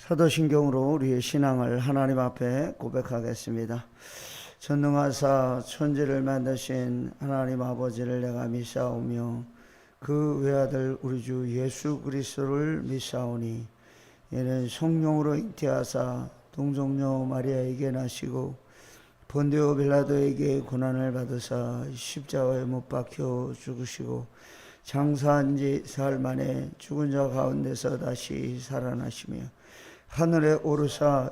사도신경으로 우리의 신앙을 하나님 앞에 고백하겠습니다. 전능하사 천지를 만드신 하나님 아버지를 내가 믿사오며 그 외아들 우리 주 예수 그리스도를 믿사오니 이는 성령으로 잉태하사 동정녀 마리아에게 나시고 본디오 빌라도에게 고난을 받으사 십자가에 못 박혀 죽으시고 장사한 지 사흘 만에 죽은 자 가운데서 다시 살아나시며 하늘에 오르사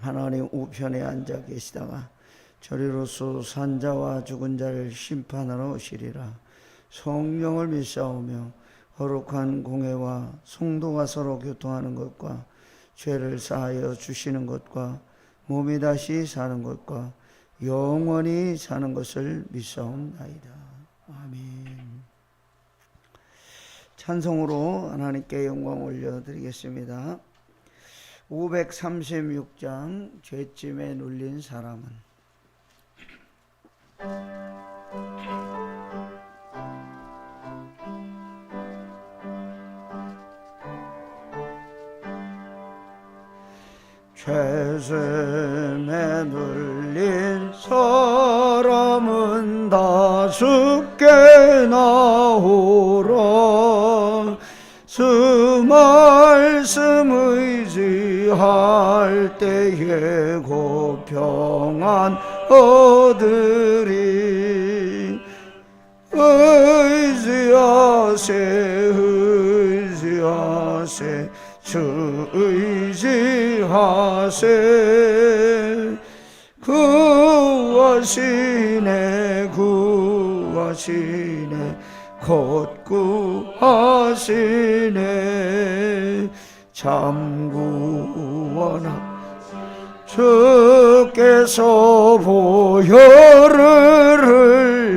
하나님 우편에 앉아 계시다가 저리로서 산 자와 죽은 자를 심판하러 오시리라. 성령을 믿사오며 거룩한 공회와 성도가 서로 교통하는 것과 죄를 사하여 주시는 것과 몸이 다시 사는 것과 영원히 사는 것을 믿사옵나이다. 아멘. 찬송으로 하나님께 영광 올려드리겠습니다. 536장 죄짐에 눌린 사람은. 죄짐에 눌린 사람은 다수께 나오라. 주 말씀 의지할 때에 곧 평안 얻으리. 의지하세 주 의지하세. 구하시네 곧 구하시네. 참 구원하 주께서 보혈을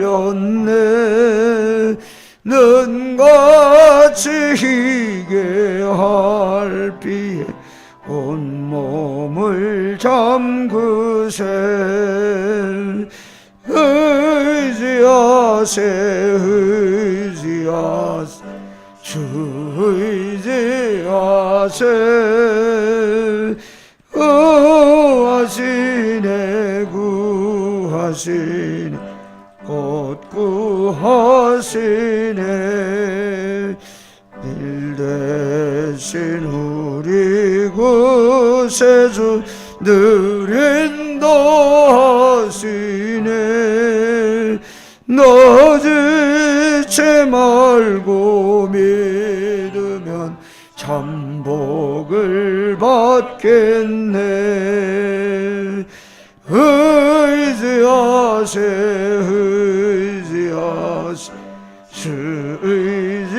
흘렸네. 눈같이 희게 할 비에 온몸을 잠그세. 의지하세 주 의지하세. 구하시네 곧 구하시네. 일 대신 우리 구세주 늘 인도하시네. 너지치 말고 믿으면 참 복을 받겠네. 의지하세 주 의지하세.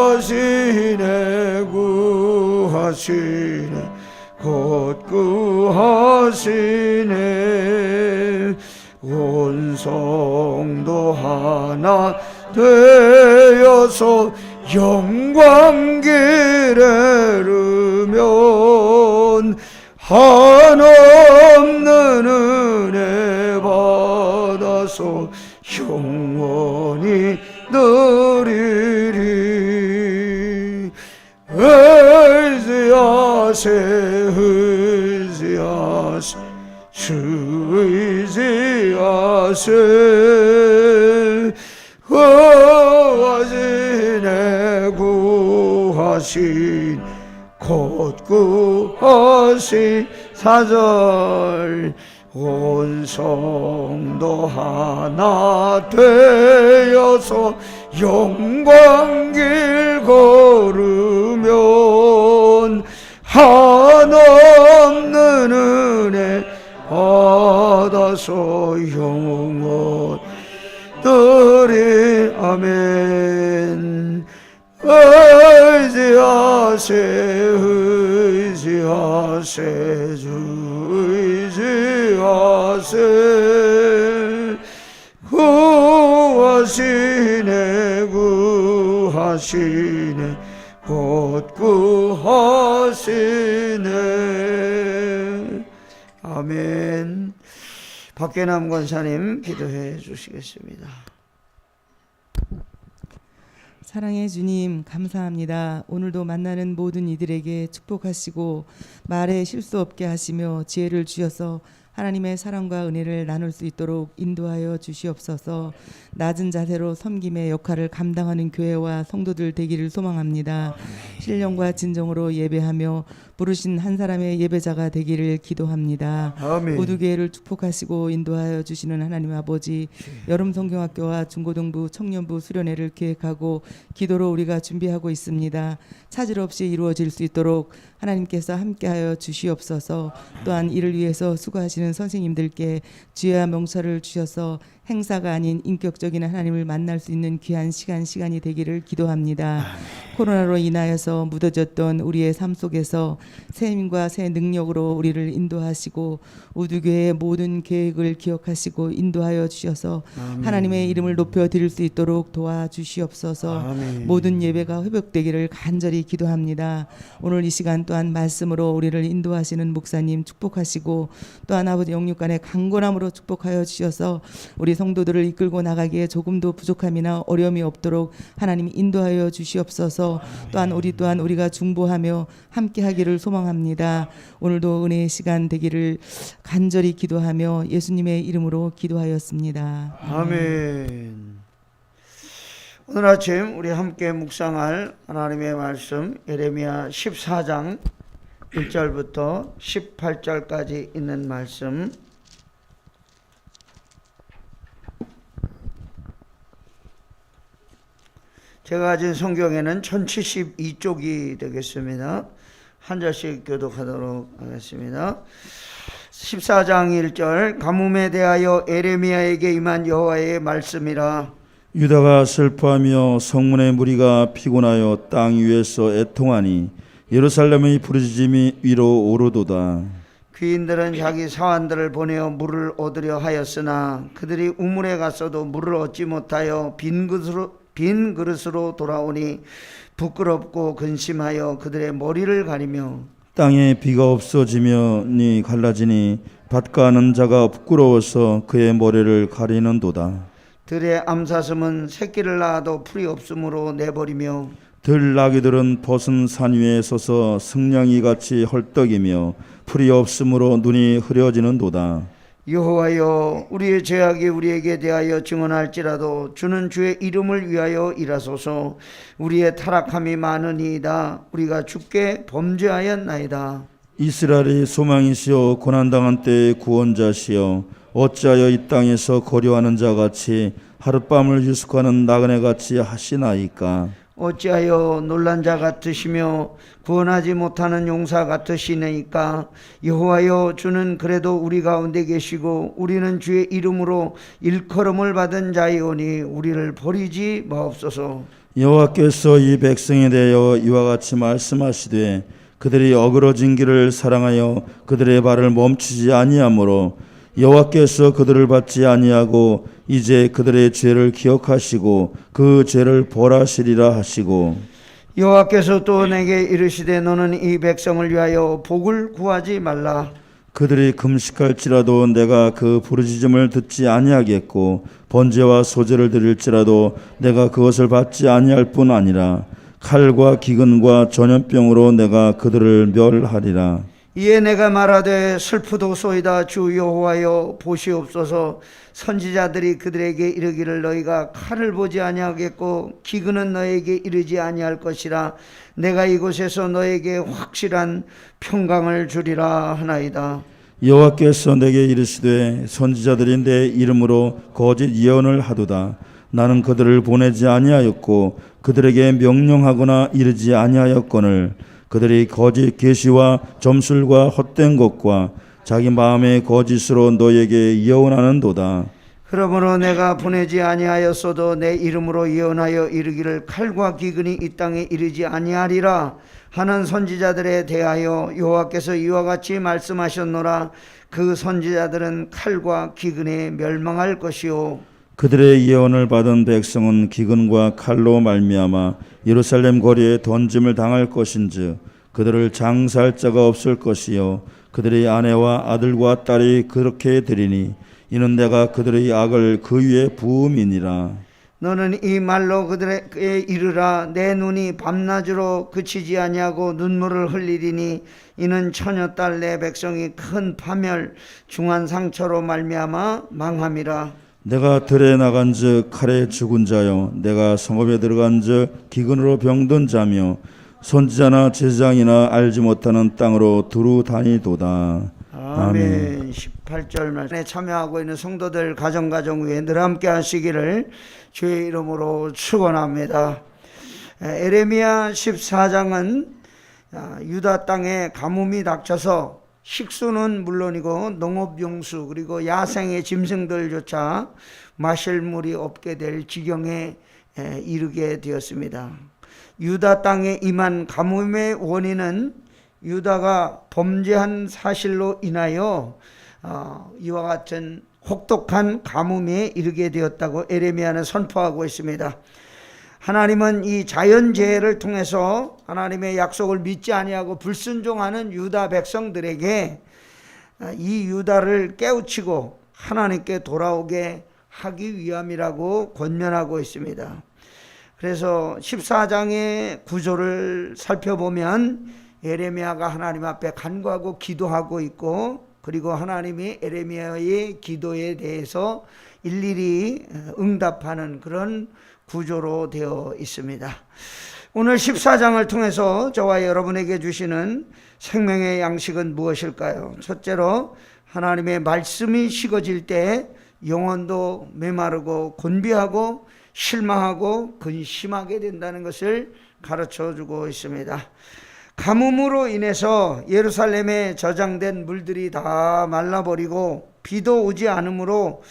구하시네 곧 구하시네. 온 성도 하나 되어서 영광 길에 이르면 한없는 은혜 받아서 영원히 누리리. 의지하세 주 의지하세. 구하시네 곧 구하시. 4절 온 성도 하나 되어서 영광 길 걸으면 한없는 은혜 받아서 영원 들이. 아멘. 의지하세 주 의지하세. 구하시네 곧 구하시네. 아멘. 박계남 권사님 기도해 주시겠습니다. 사랑의 주님 감사합니다. 오늘도 만나는 모든 이들에게 축복하시고 말에 실수 없게 하시며 지혜를 주셔서 하나님의 사랑과 은혜를 나눌 수 있도록 인도하여 주시옵소서. 낮은 자세로 섬김의 역할을 감당하는 교회와 성도들 되기를 소망합니다. 신령과 진정으로 예배하며 부르신 한 사람의 예배자가 되기를 기도합니다. 아멘. 모두 교회를 축복하시고 인도하여 주시는 하나님 아버지, 여름 성경학교와 중고등부 청년부 수련회를 계획하고 기도로 우리가 준비하고 있습니다. 차질 없이 이루어질 수 있도록 하나님께서 함께하여 주시옵소서. 또한 이를 위해서 수고하시는 선생님들께 지혜와 명철을 주셔서 행사가 아닌 인격적인 하나님을 만날 수 있는 귀한 시간이 되기를 기도합니다. 코로나로 인하여서 묻어졌던 우리의 삶 속에서 새 힘과 새 능력으로 우리를 인도하시고 우두교회의 모든 계획을 기억하시고 인도하여 주셔서 하나님의 이름을 높여 드릴 수 있도록 도와주시옵소서. 아멘. 모든 예배가 회복되기를 간절히 기도합니다. 오늘 이 시간 또한 말씀으로 우리를 인도하시는 목사님 축복하시고 또한 아버지 영육간의 강건함으로 축복하여 주셔서 우리 성도들을 이끌고 나가기에 조금도 부족함이나 어려움이 없도록 하나님 인도하여 주시옵소서. 또한 우리가 중보하며 함께하기를 소망합니다. 오늘도 은혜의 시간 되기를 간절히 기도하며 예수님의 이름으로 기도하였습니다. 아멘. 오늘 아침 우리 함께 묵상할 하나님의 말씀 예레미야 14장 1절부터 18절까지 있는 말씀, 제가 가진 성경에는 1072쪽이 되겠습니다. 한 절씩 교독하도록 하겠습니다. 14장 1절, 가뭄에 대하여 에레미야에게 임한 여호와의 말씀이라. 유다가 슬퍼하며 성문의 무리가 피곤하여 땅 위에서 애통하니 예루살렘의 부르짖음이 위로 오르도다. 귀인들은 자기 사환들을 보내어 물을 얻으려 하였으나 그들이 우물에 갔어도 물을 얻지 못하여 빈 그릇으로 돌아오니 부끄럽고 근심하여 그들의 머리를 가리며 땅에 비가 없어지면이 갈라지니 밭가는 자가 부끄러워서 그의 머리를 가리는도다. 들의 암사슴은 새끼를 낳아도 풀이 없으므로 내버리며 들나귀들은 벗은 산 위에 서서 승냥이같이 헐떡이며 풀이 없으므로 눈이 흐려지는도다. 여호와여, 우리의 죄악이 우리에게 대하여 증언할지라도 주는 주의 이름을 위하여 일하소서. 우리의 타락함이 많으니이다. 우리가 주께 범죄하였나이다. 이스라엘이 소망이시여 고난당한 때의 구원자시여 어찌하여 이 땅에서 거류하는 자같이 하룻밤을 유숙하는 나그네같이 하시나이까. 어찌하여 놀란 자 같으시며 구원하지 못하는 용사 같으시나이까. 여호와여, 주는 그래도 우리 가운데 계시고 우리는 주의 이름으로 일컬음을 받은 자이오니 우리를 버리지 마옵소서. 여호와께서 이 백성에 대하여 이와 같이 말씀하시되 그들이 어그러진 길을 사랑하여 그들의 발을 멈추지 아니하므로 여호와께서 그들을 받지 아니하고 이제 그들의 죄를 기억하시고 그 죄를 벌하시리라 하시고, 여호와께서 또 내게 이르시되 너는 이 백성을 위하여 복을 구하지 말라. 그들이 금식할지라도 내가 그 부르짖음을 듣지 아니하겠고 번제와 소제를 드릴지라도 내가 그것을 받지 아니할 뿐 아니라 칼과 기근과 전염병으로 내가 그들을 멸하리라. 이에 내가 말하되 슬프도소이다. 주 여호와여, 보시옵소서. 선지자들이 그들에게 이르기를 너희가 칼을 보지 아니하겠고 기근은 너에게 이르지 아니할 것이라. 내가 이곳에서 너에게 확실한 평강을 주리라 하나이다. 여호와께서 내게 이르시되 선지자들이 내 이름으로 거짓 예언을 하도다. 나는 그들을 보내지 아니하였고 그들에게 명령하거나 이르지 아니하였거늘 그들이 거짓 계시와 점술과 헛된 것과 자기 마음의 거짓으로 너에게 예언하는도다. 그러므로 내가 보내지 아니하였어도 내 이름으로 예언하여 이르기를 칼과 기근이 이 땅에 이르지 아니하리라 하는 선지자들에 대하여 여호와께서 이와 같이 말씀하셨노라. 그 선지자들은 칼과 기근에 멸망할 것이요 그들의 예언을 받은 백성은 기근과 칼로 말미암아 예루살렘 거리에 던짐을 당할 것인즉 그들을 장사할 자가 없을 것이요 그들의 아내와 아들과 딸이 그렇게 되리니 이는 내가 그들의 악을 그 위에 부음이니라. 너는 이 말로 그들에게 이르라. 내 눈이 밤낮으로 그치지 아니하고 눈물을 흘리리니 이는 처녀딸 내 백성이 큰 파멸 중한 상처로 말미암아 망함이라. 내가 들에 나간즉 칼에 죽은 자요 내가 성읍에 들어간즉 기근으로 병든 자며 선지자나 제사장이나 알지 못하는 땅으로 두루 다니도다. 아멘. 18절 말씀에 참여하고 있는 성도들 가정 위에 늘 함께 하시기를 주의 이름으로 축원합니다. 에레미야 14장은 유다 땅에 가뭄이 닥쳐서 식수는 물론이고 농업용수 그리고 야생의 짐승들조차 마실 물이 없게 될 지경에 이르게 되었습니다. 유다 땅에 임한 가뭄의 원인은 유다가 범죄한 사실로 인하여 이와 같은 혹독한 가뭄에 이르게 되었다고 에레미야는 선포하고 있습니다. 하나님은 이 자연재해를 통해서 하나님의 약속을 믿지 아니하고 불순종하는 유다 백성들에게 이 유다를 깨우치고 하나님께 돌아오게 하기 위함이라고 권면하고 있습니다. 그래서 14장의 구조를 살펴보면 에레미야가 하나님 앞에 간구하고 기도하고 있고 그리고 하나님이 에레미야의 기도에 대해서 일일이 응답하는 그런 구조로 되어 있습니다. 오늘 14장을 통해서 저와 여러분에게 주시는 생명의 양식은 무엇일까요? 첫째로 하나님의 말씀이 식어질 때 영혼도 메마르고 곤비하고 실망하고 근심하게 된다는 것을 가르쳐 주고 있습니다. 가뭄으로 인해서 예루살렘에 저장된 물들이 다 말라버리고 비도 오지 않으므로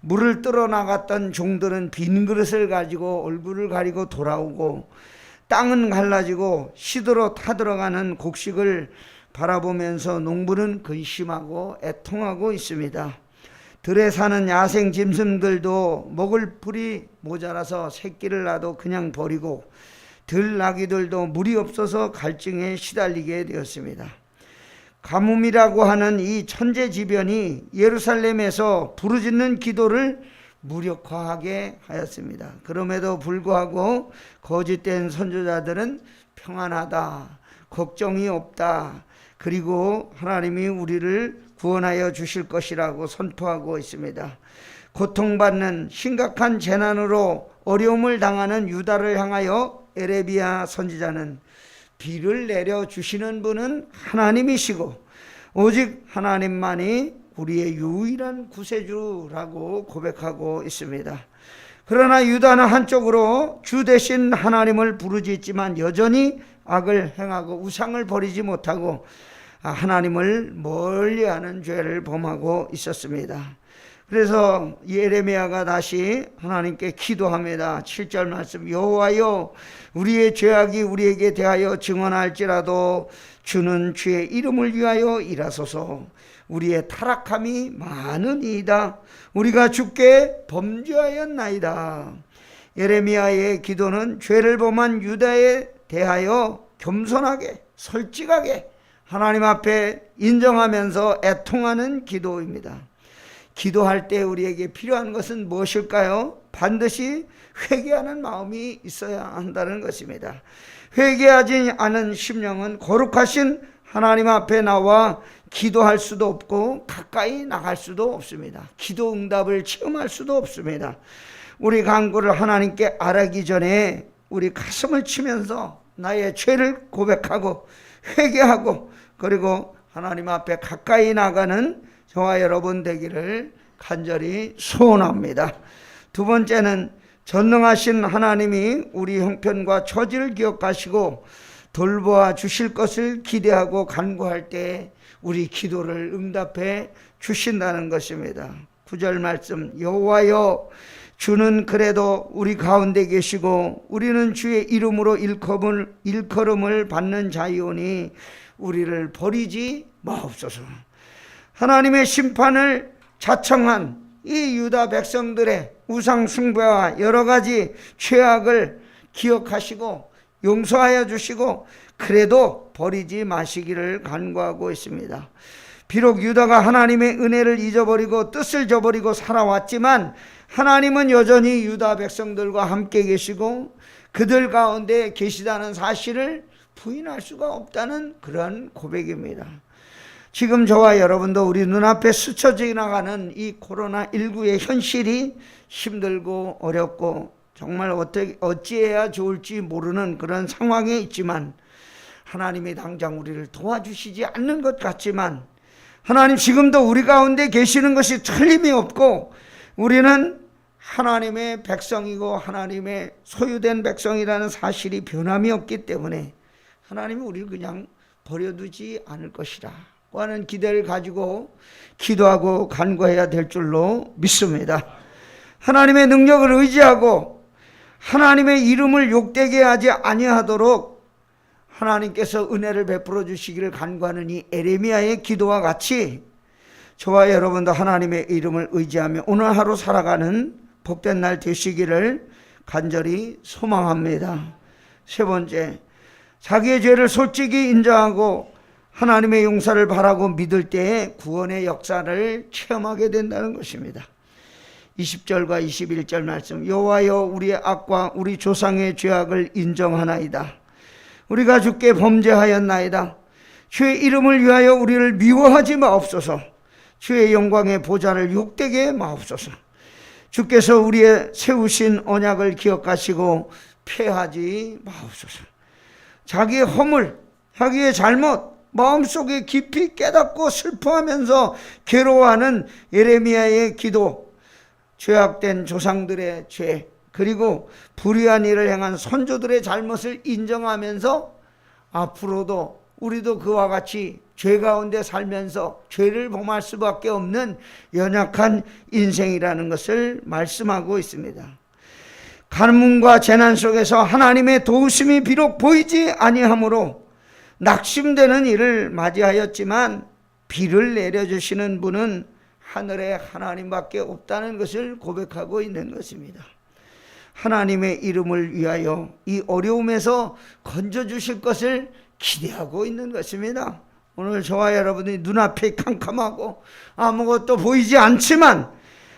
물을 뜰어 나갔던 종들은 빈 그릇을 가지고 얼굴을 가리고 돌아오고 땅은 갈라지고 시들어 타들어가는 곡식을 바라보면서 농부는 근심하고 애통하고 있습니다. 들에 사는 야생 짐승들도 먹을 풀이 모자라서 새끼를 낳아도 그냥 버리고 들나귀들도 물이 없어서 갈증에 시달리게 되었습니다. 가뭄이라고 하는 이 천재지변이 예루살렘에서 부르짖는 기도를 무력화하게 하였습니다. 그럼에도 불구하고 거짓된 선지자들은 평안하다, 걱정이 없다, 그리고 하나님이 우리를 구원하여 주실 것이라고 선포하고 있습니다. 고통받는 심각한 재난으로 어려움을 당하는 유다를 향하여 에레미야 선지자는 비를 내려주시는 분은 하나님이시고 오직 하나님만이 우리의 유일한 구세주라고 고백하고 있습니다. 그러나 유다는 한쪽으로 주 대신 하나님을 부르짖지만 여전히 악을 행하고 우상을 버리지 못하고 하나님을 멀리하는 죄를 범하고 있었습니다. 그래서 예레미야가 다시 하나님께 기도합니다. 7절 말씀, 여호와여 우리의 죄악이 우리에게 대하여 증언할지라도 주는 주의 이름을 위하여 일하소서. 우리의 타락함이 많으니이다. 우리가 주께 범죄하였나이다. 예레미야의 기도는 죄를 범한 유다에 대하여 겸손하게 솔직하게 하나님 앞에 인정하면서 애통하는 기도입니다. 기도할 때 우리에게 필요한 것은 무엇일까요? 반드시 회개하는 마음이 있어야 한다는 것입니다. 회개하지 않은 심령은 거룩하신 하나님 앞에 나와 기도할 수도 없고 가까이 나갈 수도 없습니다. 기도 응답을 체험할 수도 없습니다. 우리 간구를 하나님께 아뢰기 전에 우리 가슴을 치면서 나의 죄를 고백하고 회개하고 그리고 하나님 앞에 가까이 나가는 저와 여러분 되기를 간절히 소원합니다. 두 번째는 전능하신 하나님이 우리 형편과 처지를 기억하시고 돌보아 주실 것을 기대하고 간구할 때 우리 기도를 응답해 주신다는 것입니다. 9절 말씀, 여호와여 주는 그래도 우리 가운데 계시고 우리는 주의 이름으로 일컬음을 받는 자이오니 우리를 버리지 마옵소서. 하나님의 심판을 자청한 이 유다 백성들의 우상 숭배와 여러 가지 죄악을 기억하시고 용서하여 주시고 그래도 버리지 마시기를 간구하고 있습니다. 비록 유다가 하나님의 은혜를 잊어버리고 뜻을 저버리고 살아왔지만 하나님은 여전히 유다 백성들과 함께 계시고 그들 가운데 계시다는 사실을 부인할 수가 없다는 그런 고백입니다. 지금 저와 여러분도 우리 눈앞에 스쳐 지나가는 이 코로나19의 현실이 힘들고 어렵고 정말 어찌해야 좋을지 모르는 그런 상황에 있지만 하나님이 당장 우리를 도와주시지 않는 것 같지만 하나님 지금도 우리 가운데 계시는 것이 틀림이 없고 우리는 하나님의 백성이고 하나님의 소유된 백성이라는 사실이 변함이 없기 때문에 하나님이 우리를 그냥 버려두지 않을 것이라 하는 기대를 가지고 기도하고 간구해야 될 줄로 믿습니다. 하나님의 능력을 의지하고 하나님의 이름을 욕되게 하지 아니하도록 하나님께서 은혜를 베풀어 주시기를 간구하는 이 에레미야의 기도와 같이 저와 여러분도 하나님의 이름을 의지하며 오늘 하루 살아가는 복된 날 되시기를 간절히 소망합니다. 세 번째, 자기의 죄를 솔직히 인정하고 하나님의 용서를 바라고 믿을 때에 구원의 역사를 체험하게 된다는 것입니다. 20절과 21절 말씀, 여호와여 우리의 악과 우리 조상의 죄악을 인정하나이다. 우리가 주께 범죄하였나이다. 주의 이름을 위하여 우리를 미워하지 마옵소서. 주의 영광의 보좌를 욕되게 마옵소서. 주께서 우리의 세우신 언약을 기억하시고 폐하지 마옵소서. 자기의 허물, 자기의 잘못 마음속에 깊이 깨닫고 슬퍼하면서 괴로워하는 예레미야의 기도, 죄악된 조상들의 죄 그리고 불의한 일을 행한 선조들의 잘못을 인정하면서 앞으로도 우리도 그와 같이 죄 가운데 살면서 죄를 범할 수밖에 없는 연약한 인생이라는 것을 말씀하고 있습니다. 가뭄과 재난 속에서 하나님의 도우심이 비록 보이지 아니하므로 낙심되는 일을 맞이하였지만 비를 내려주시는 분은 하늘에 하나님밖에 없다는 것을 고백하고 있는 것입니다. 하나님의 이름을 위하여 이 어려움에서 건져주실 것을 기대하고 있는 것입니다. 오늘 저와 여러분이 눈앞이 캄캄하고 아무것도 보이지 않지만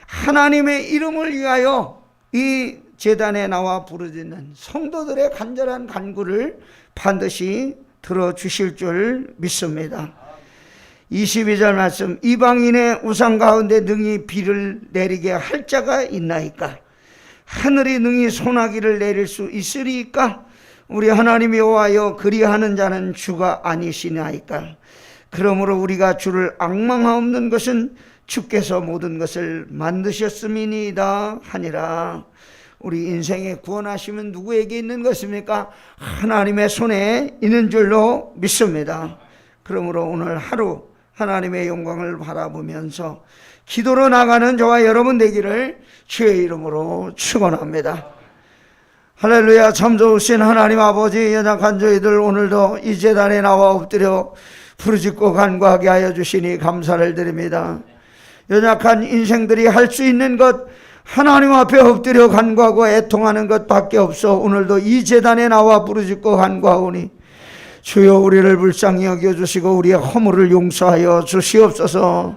하나님의 이름을 위하여 이 제단에 나와 부르짖는 성도들의 간절한 간구를 반드시 들어주실 줄 믿습니다. 22절 말씀, 이방인의 우상 가운데 능히 비를 내리게 할 자가 있나이까? 하늘이 능히 소나기를 내릴 수 있으리이까? 우리 하나님 여호와여 그리하는 자는 주가 아니시나이까? 그러므로 우리가 주를 앙망하옵는 것은 주께서 모든 것을 만드셨음이니이다 하니라. 우리 인생의 구원하심은 누구에게 있는 것입니까? 하나님의 손에 있는 줄로 믿습니다. 그러므로 오늘 하루 하나님의 영광을 바라보면서 기도로 나가는 저와 여러분 되기를 주의 이름으로 축원합니다. 할렐루야. 참 좋으신 하나님 아버지, 연약한 저희들 오늘도 이 제단에 나와 엎드려 부르짖고 간구하게 하여 주시니 감사를 드립니다. 연약한 인생들이 할 수 있는 것 하나님 앞에 엎드려 간구하고 애통하는 것밖에 없어 오늘도 이 제단에 나와 부르짖고 간구하오니 주여 우리를 불쌍히 여겨주시고 우리의 허물을 용서하여 주시옵소서.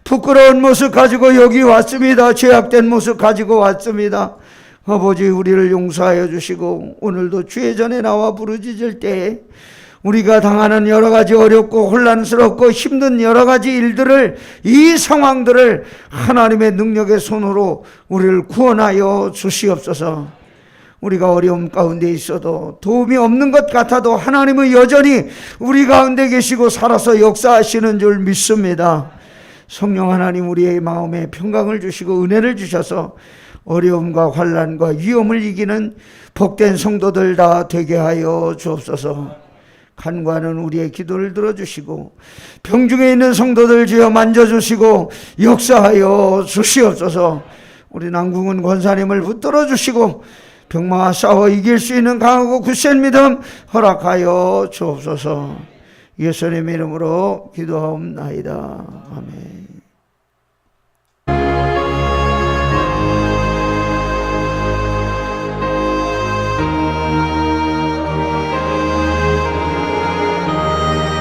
부끄러운 모습 가지고 여기 왔습니다. 죄악된 모습 가지고 왔습니다. 아버지 우리를 용서하여 주시고 오늘도 주의 전에 나와 부르짖을 때에 우리가 당하는 여러 가지 어렵고 혼란스럽고 힘든 여러 가지 일들을, 이 상황들을 하나님의 능력의 손으로 우리를 구원하여 주시옵소서. 우리가 어려움 가운데 있어도 도움이 없는 것 같아도 하나님은 여전히 우리 가운데 계시고 살아서 역사하시는 줄 믿습니다. 성령 하나님 우리의 마음에 평강을 주시고 은혜를 주셔서 어려움과 환난과 위험을 이기는 복된 성도들 다 되게 하여 주옵소서. 간구하는 우리의 기도를 들어주시고 병중에 있는 성도들 주여 만져주시고 역사하여 주시옵소서. 우리 남궁은 권사님을 붙들어 주시고 병마와 싸워 이길 수 있는 강하고 굳센 믿음 허락하여 주옵소서. 예수님의 이름으로 기도하옵나이다. 아멘.